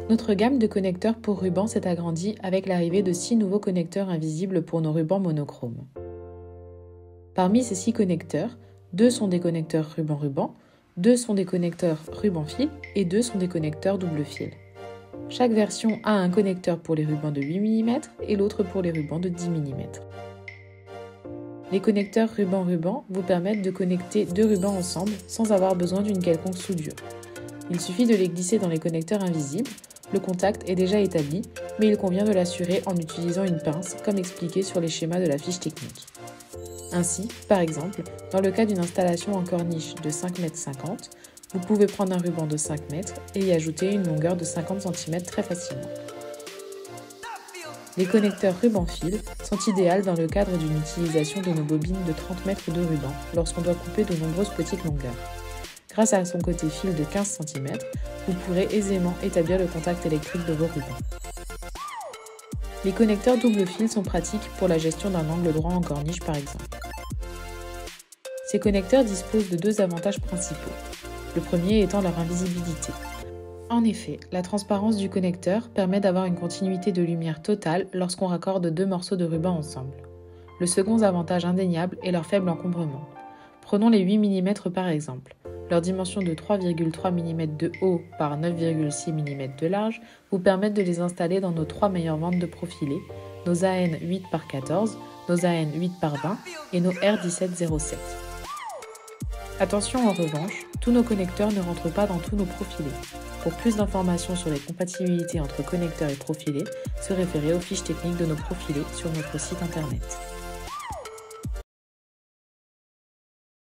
Notre gamme de connecteurs pour rubans s'est agrandie avec l'arrivée de 6 nouveaux connecteurs invisibles pour nos rubans monochromes. Parmi ces 6 connecteurs, 2 sont des connecteurs ruban-ruban, 2 sont des connecteurs ruban-fil et 2 sont des connecteurs double fil. Chaque version a un connecteur pour les rubans de 8 mm et l'autre pour les rubans de 10 mm. Les connecteurs ruban-ruban vous permettent de connecter 2 rubans ensemble sans avoir besoin d'une quelconque soudure. Il suffit de les glisser dans les connecteurs invisibles. Le contact est déjà établi, mais il convient de l'assurer en utilisant une pince, comme expliqué sur les schémas de la fiche technique. Ainsi, par exemple, dans le cas d'une installation en corniche de 5,50 m, vous pouvez prendre un ruban de 5 m et y ajouter une longueur de 50 cm très facilement. Les connecteurs ruban-fil sont idéaux dans le cadre d'une utilisation de nos bobines de 30 m de ruban, lorsqu'on doit couper de nombreuses petites longueurs. Grâce à son côté fil de 15 cm, vous pourrez aisément établir le contact électrique de vos rubans. Les connecteurs double fil sont pratiques pour la gestion d'un angle droit en corniche par exemple. Ces connecteurs disposent de 2 avantages principaux, le premier étant leur invisibilité. En effet, la transparence du connecteur permet d'avoir une continuité de lumière totale lorsqu'on raccorde 2 morceaux de ruban ensemble. Le second avantage indéniable est leur faible encombrement. Prenons les 8 mm par exemple. Leur dimension de 3,3 mm de haut par 9,6 mm de large vous permettent de les installer dans nos 3 meilleures ventes de profilés, nos AN 8 par 14, nos AN 8 par 20 et nos R1707. Attention en revanche, tous nos connecteurs ne rentrent pas dans tous nos profilés. Pour plus d'informations sur les compatibilités entre connecteurs et profilés, se référer aux fiches techniques de nos profilés sur notre site internet.